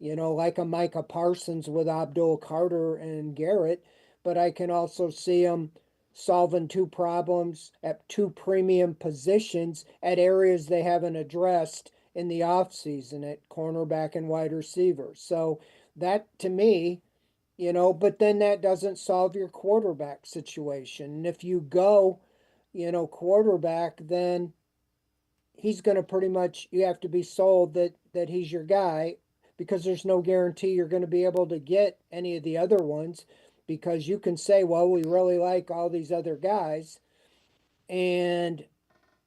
like a Micah Parsons with Abdul Carter and Garrett, but I can also see them solving 2 problems at 2 premium positions at areas they haven't addressed in the offseason at cornerback and wide receiver. So that to me, but then that doesn't solve your quarterback situation. And if you go, quarterback, then he's going to pretty much, you have to be sold that he's your guy, because there's no guarantee you're going to be able to get any of the other ones, because you can say, well, we really like all these other guys, and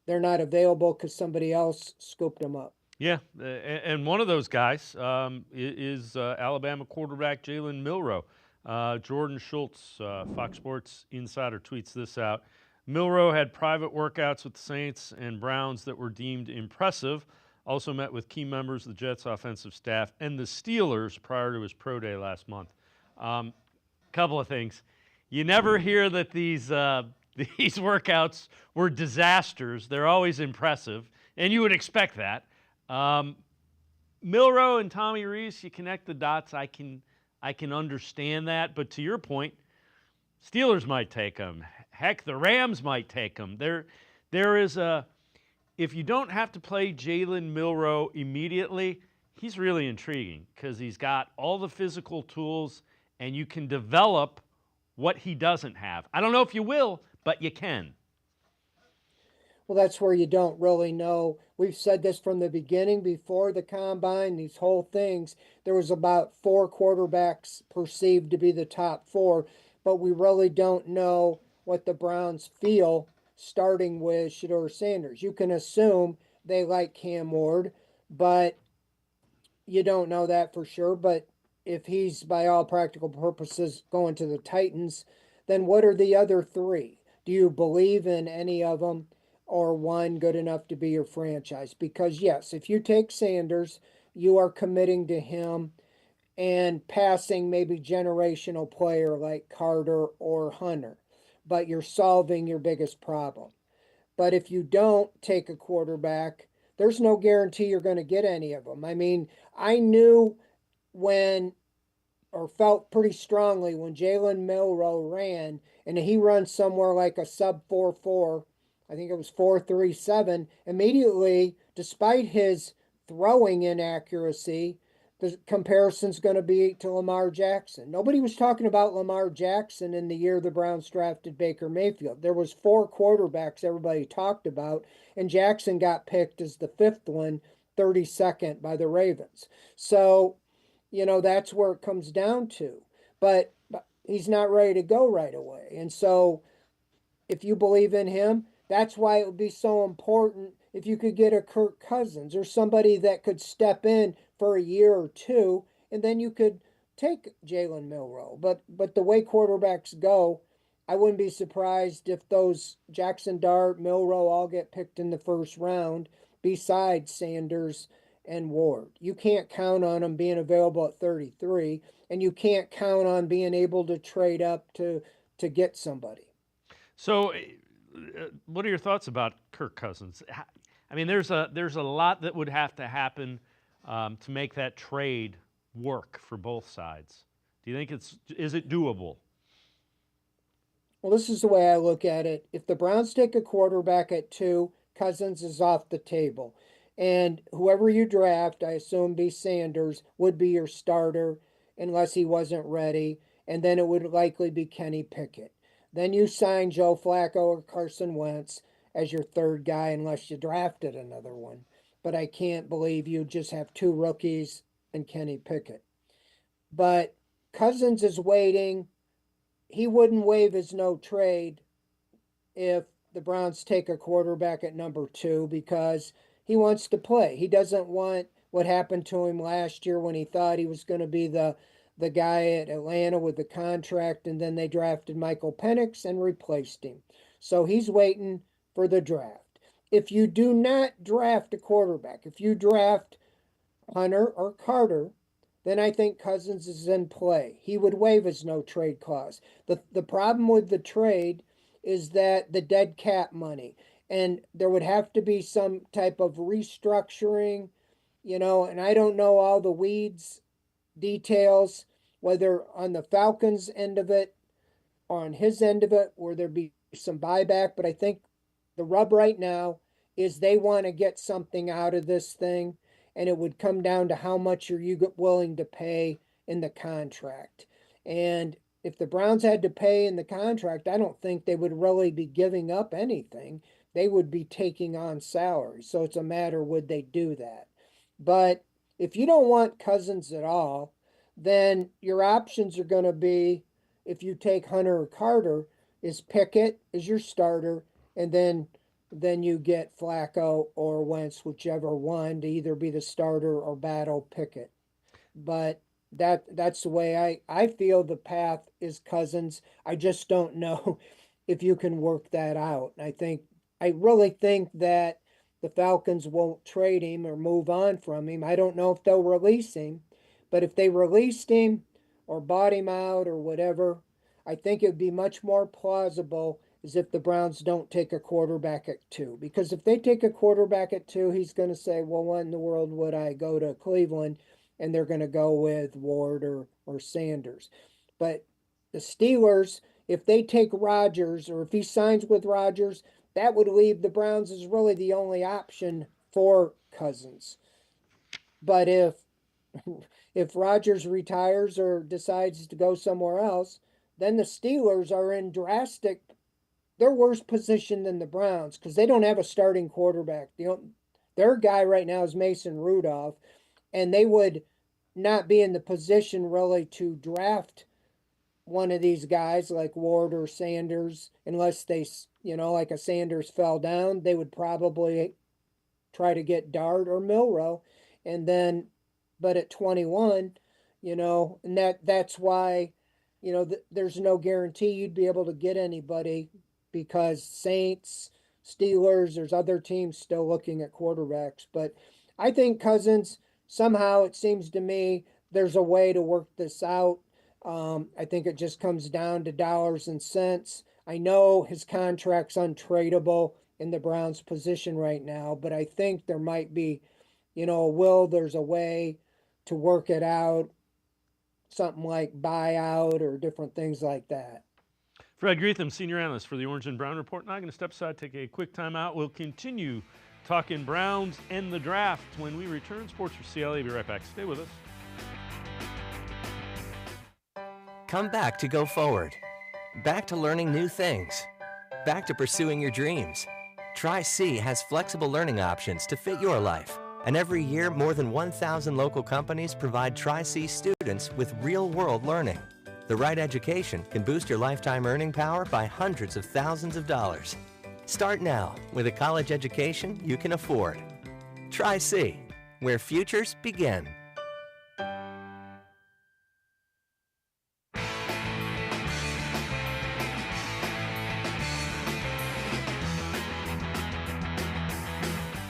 they're not available because somebody else scooped them up. Yeah, and one of those guys is Alabama quarterback Jalen Milroe. Jordan Schultz, Fox Sports Insider, tweets this out. Milroe had private workouts with the Saints and Browns that were deemed impressive. Also met with key members of the Jets offensive staff and the Steelers prior to his pro day last month. Couple of things. You never hear that these workouts were disasters. They're always impressive, and you would expect that. Milroe and Tommy Rees, you connect the dots. I can understand that, but to your point, Steelers might take them. Heck, the Rams might take them. There is a, if you don't have to play Jalen Milroe immediately, he's really intriguing because he's got all the physical tools, and you can develop what he doesn't have. I don't know if you will, but you can. Well, that's where you don't really know. We've said this from the beginning, before the combine, these whole things. There was about 4 quarterbacks perceived to be the top 4, but we really don't know what the Browns feel starting with Shedeur Sanders. You can assume they like Cam Ward, but you don't know that for sure. But if he's, by all practical purposes, going to the Titans, then what are the other 3? Do you believe in any of them, or one good enough to be your franchise? Because yes, if you take Sanders, you are committing to him and passing maybe generational player like Carter or Hunter, but you're solving your biggest problem. But if you don't take a quarterback, there's no guarantee you're going to get any of them. I mean, I knew felt pretty strongly when Jalen Milroe ran, and he runs somewhere like a sub 4.4, I think it was 4.37, immediately, despite his throwing inaccuracy, the comparison's going to be to Lamar Jackson. Nobody was talking about Lamar Jackson in the year the Browns drafted Baker Mayfield. There was 4 quarterbacks everybody talked about, and Jackson got picked as the 5th one, 32nd by the Ravens. So, that's where it comes down to. But he's not ready to go right away. And so if you believe in him, that's why it would be so important if you could get a Kirk Cousins or somebody that could step in for a year or two, and then you could take Jalen Milroe. But the way quarterbacks go, I wouldn't be surprised if those Jackson Dart, Milroe all get picked in the first round besides Sanders and Ward. You can't count on them being available at 33, and you can't count on being able to trade up to get somebody. So, what are your thoughts about Kirk Cousins? I mean, there's a lot that would have to happen to make that trade work for both sides. Do you think is it doable? Well, this is the way I look at it. If the Browns take a quarterback at 2, Cousins is off the table. And whoever you draft, I assume be Sanders, would be your starter unless he wasn't ready. And then it would likely be Kenny Pickett. Then you sign Joe Flacco or Carson Wentz as your third guy unless you drafted another one. But I can't believe you just have 2 rookies and Kenny Pickett. But Cousins is waiting. He wouldn't waive his no trade if the Browns take a quarterback at number 2 because he wants to play. He doesn't want what happened to him last year when he thought he was going to be the guy at Atlanta with the contract, and then they drafted Michael Penix and replaced him. So he's waiting for the draft. If you do not draft a quarterback, if you draft Hunter or Carter, then I think Cousins is in play. He would waive his no-trade clause. The problem with the trade is that the dead cap money, and there would have to be some type of restructuring, and I don't know all the weeds details, whether on the Falcons' end of it or on his end of it, where there be some buyback. But I think the rub right now is they want to get something out of this thing, and it would come down to how much are you willing to pay in the contract. And if the Browns had to pay in the contract, I don't think they would really be giving up anything. They would be taking on salary. So it's a matter, would they do that? But if you don't want Cousins at all, then your options are going to be, if you take Hunter or Carter, is Pickett as your starter, and then you get Flacco or Wentz, whichever one, to either be the starter or battle Pickett. But that's the way I feel the path is Cousins. I just don't know if you can work that out. I really think that the Falcons won't trade him or move on from him. I don't know if they'll release him, but if they released him or bought him out or whatever, I think it would be much more plausible as if the Browns don't take a quarterback at 2. Because if they take a quarterback at 2, he's going to say, well, what in the world would I go to Cleveland? And they're going to go with Ward or Sanders. But the Steelers, if they take Rodgers, or if he signs with Rodgers, that would leave the Browns as really the only option for Cousins. But if Rodgers retires or decides to go somewhere else, then the Steelers are in their worse position than the Browns because they don't have a starting quarterback. Their guy right now is Mason Rudolph, and they would not be in the position really to draft one of these guys like Ward or Sanders unless they, like a Sanders fell down. They would probably try to get Dart or Milroe, and then, but at 21, and that's why, there's no guarantee you'd be able to get anybody because Saints, Steelers, there's other teams still looking at quarterbacks. But I think Cousins, somehow it seems to me there's a way to work this out. I think it just comes down to dollars and cents. I know his contract's untradeable in the Browns' position right now, but I think there might be, there's a way to work it out, something like buyout or different things like that. Fred Greetham, senior analyst for the Orange and Brown Report. Now I'm going to step aside, take a quick timeout. We'll continue talking Browns and the draft when we return. Sports for CLE. Be right back. Stay with us. Come back to go forward. Back to learning new things. Back to pursuing your dreams. Tri-C has flexible learning options to fit your life. And every year, more than 1,000 local companies provide Tri-C students with real-world learning. The right education can boost your lifetime earning power by hundreds of thousands of dollars. Start now with a college education you can afford. Try C, where futures begin.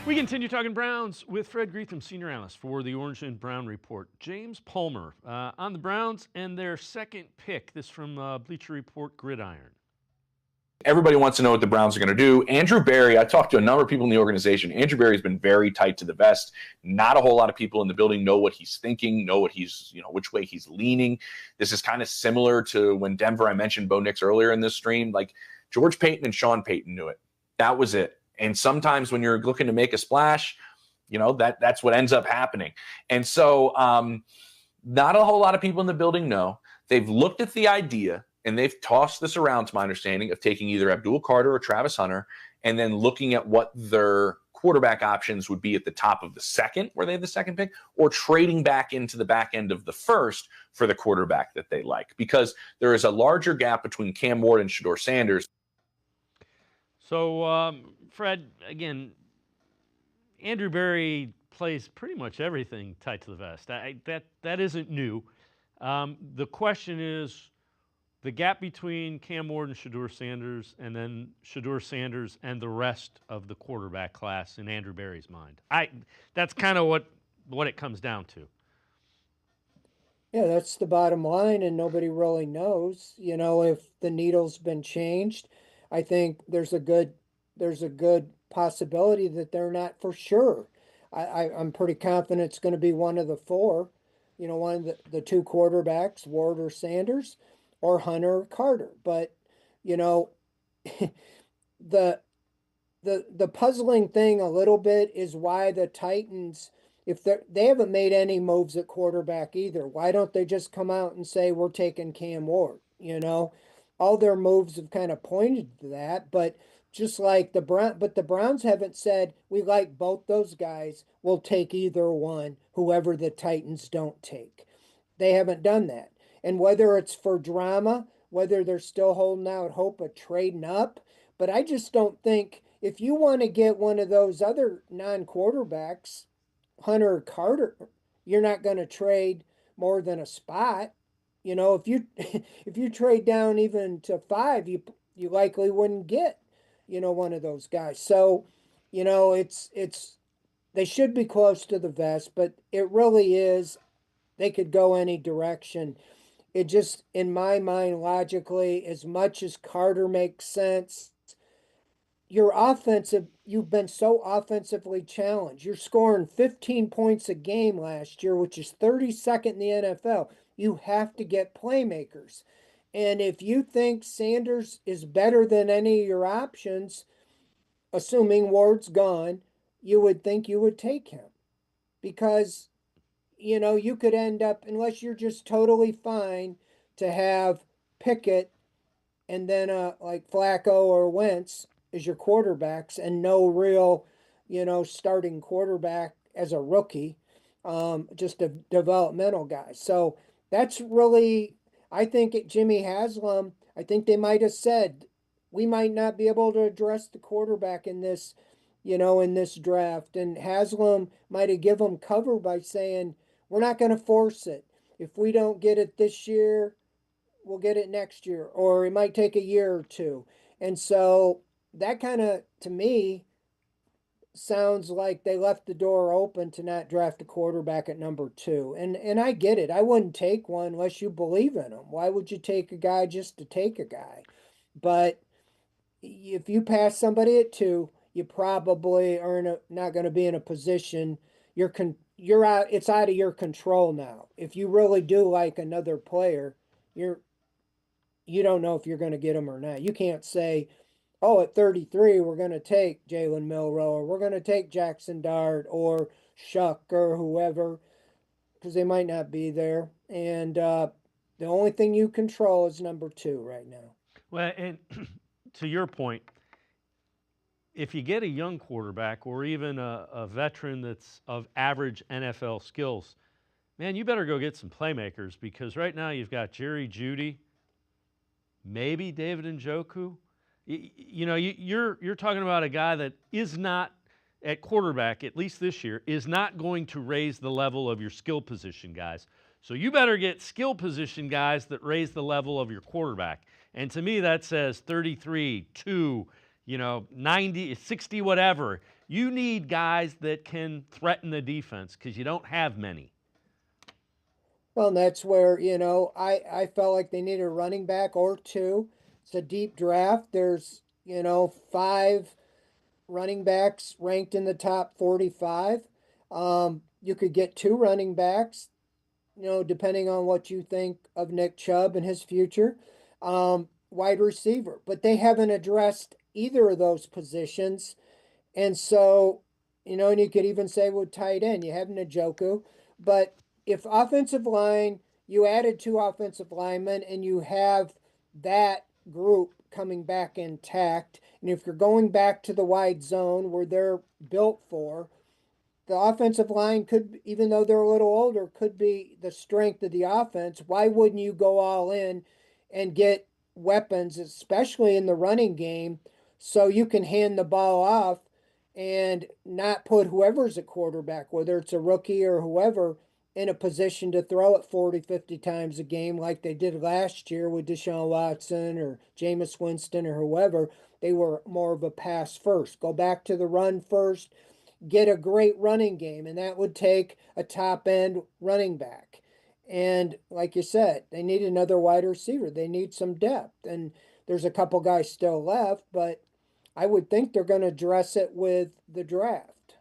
We continue talking Browns with Fred Greetham, senior analyst for the Orange and Brown Report. James Palmer on the Browns and their second pick. This from Bleacher Report Gridiron. Everybody wants to know what the Browns are going to do. Andrew Berry, I talked to a number of people in the organization. Andrew Berry has been very tight to the vest. Not a whole lot of people in the building know what he's thinking, know what he's, which way he's leaning. This is kind of similar to when Denver, I mentioned Bo Nix earlier in this stream. Like George Payton and Sean Payton knew it. That was it. And sometimes when you're looking to make a splash, that's what ends up happening. And so not a whole lot of people in the building know. They've looked at the idea and they've tossed this around, to my understanding, of taking either Abdul Carter or Travis Hunter and then looking at what their quarterback options would be at the top of the second, where they have the second pick, or trading back into the back end of the first for the quarterback that they like. Because there is a larger gap between Cam Ward and Shedeur Sanders. So, Fred, again, Andrew Berry plays pretty much everything tight to the vest. That isn't new. The question is the gap between Cam Ward and Shedeur Sanders, and then Shedeur Sanders and the rest of the quarterback class in Andrew Berry's mind. That's kind of what it comes down to. Yeah, that's the bottom line, and nobody really knows. If the needle's been changed. I think there's a good possibility that they're not for sure. I'm pretty confident it's going to be one of the four, one of the two quarterbacks, Ward or Sanders, or Hunter or Carter. But the puzzling thing a little bit is why the Titans, if they haven't made any moves at quarterback either, why don't they just come out and say we're taking Cam Ward? All their moves have kind of pointed to that, but just like the Browns haven't said we like both those guys. We'll take either one, whoever the Titans don't take. They haven't done that, and whether it's for drama, whether they're still holding out hope of trading up, but I just don't think if you want to get one of those other non-quarterbacks, Hunter or Carter, you're not going to trade more than a spot. If you trade down even to 5, you likely wouldn't get, one of those guys. So, it's they should be close to the vest, but it really is. They could go any direction. It just, in my mind, logically, as much as Carter makes sense, you've been so offensively challenged. You're scoring 15 points a game last year, which is 32nd in the NFL. You have to get playmakers. And if you think Sanders is better than any of your options, assuming Ward's gone, you would think you would take him. Because, you could end up, unless you're just totally fine to have Pickett and then like Flacco or Wentz as your quarterbacks and no real, starting quarterback as a rookie, just a developmental guy. So that's really, I think Jimmy Haslam, I think they might have said, we might not be able to address the quarterback in this, in this draft. And Haslam might have given them cover by saying, we're not going to force it. If we don't get it this year, we'll get it next year, or it might take a year or two. And so that kind of, to me, sounds like they left the door open to not draft a quarterback at number 2. And I get it. I wouldn't take one unless you believe in him. Why would you take a guy just to take a guy? But if you pass somebody at 2, you probably are not going to be in a position. You're out. It's out of your control now. If you really do like another player, you don't know if you're going to get him or not. You can't say, oh, at 33, we're going to take Jalen Milroe, or we're going to take Jackson Dart or Shuck or whoever, because they might not be there. And the only thing you control is number 2 right now. Well, and to your point, if you get a young quarterback or even a veteran that's of average NFL skills, man, you better go get some playmakers, because right now you've got Jerry Jeudy, maybe David Njoku. You're talking about a guy that is not at quarterback, at least this year, is not going to raise the level of your skill position guys. So you better get skill position guys that raise the level of your quarterback. And to me, that says 33, 2, 90, 60, whatever. You need guys that can threaten the defense because you don't have many. Well, and that's where, I felt like they needed a running back or two. It's a deep draft. There's, 5 running backs ranked in the top 45. You could get 2 running backs, depending on what you think of Nick Chubb and his future. Wide receiver. But they haven't addressed either of those positions. And so, and you could even say with tight end, you have Njoku. But if offensive line, you added 2 offensive linemen and you have that group coming back intact, and if you're going back to the wide zone where they're built for, the offensive line could, even though they're a little older, could be the strength of the offense. Why wouldn't you go all in and get weapons, especially in the running game, so you can hand the ball off and not put whoever's a quarterback, whether it's a rookie or whoever, in a position to throw it 40, 50 times a game like they did last year with Deshaun Watson or Jameis Winston or whoever. They were more of a pass first. Go back to the run first, get a great running game, and that would take a top-end running back. And like you said, they need another wide receiver. They need some depth. And there's a couple guys still left, but I would think they're going to address it with the draft.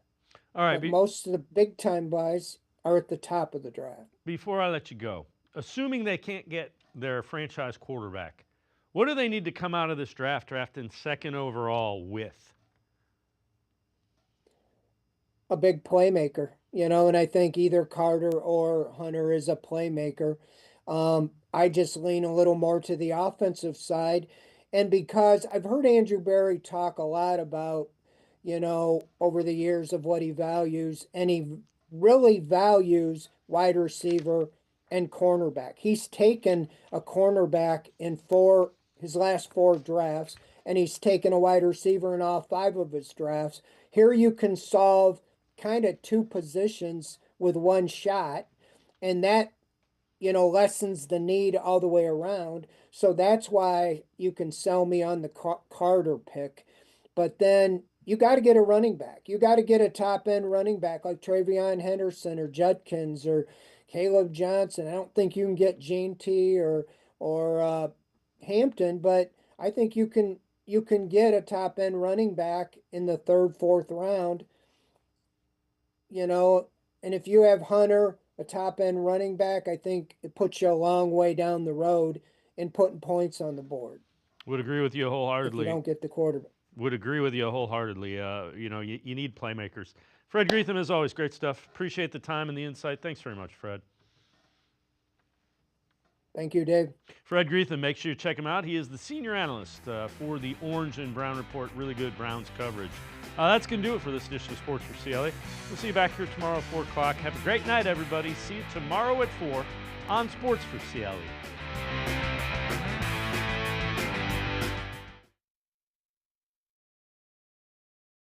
All right. Most of the big-time guys are at the top of the draft. Before I let you go, assuming they can't get their franchise quarterback, what do they need to come out of this drafting 2nd overall with? A big playmaker, and I think either Carter or Hunter is a playmaker. I just lean a little more to the offensive side. And because I've heard Andrew Berry talk a lot about, over the years of what he values, and he really values wide receiver and cornerback. He's taken a cornerback in his last 4 drafts, and he's taken a wide receiver in all 5 of his drafts. Here you can solve kind of 2 positions with 1 shot, and that, lessens the need all the way around. So that's why you can sell me on the Carter pick. But then you got to get a running back. You got to get a top-end running back like Travion Henderson or Judkins or Caleb Johnson. I don't think you can get Gene T or Hampton, but I think you can get a top-end running back in the 3rd, 4th round. And if you have Hunter, a top-end running back, I think it puts you a long way down the road in putting points on the board. Would agree with you wholeheartedly. If you don't get the quarterback. Would agree with you wholeheartedly. You need playmakers. Fred Greetham, as always, great stuff. Appreciate the time and the insight. Thanks very much, Fred. Thank you, Dave. Fred Greetham, make sure you check him out. He is the senior analyst for the Orange and Brown Report. Really good Browns coverage. That's going to do it for this edition of Sports for CLE. We'll see you back here tomorrow at 4 o'clock. Have a great night, everybody. See you tomorrow at 4 on Sports for CLE.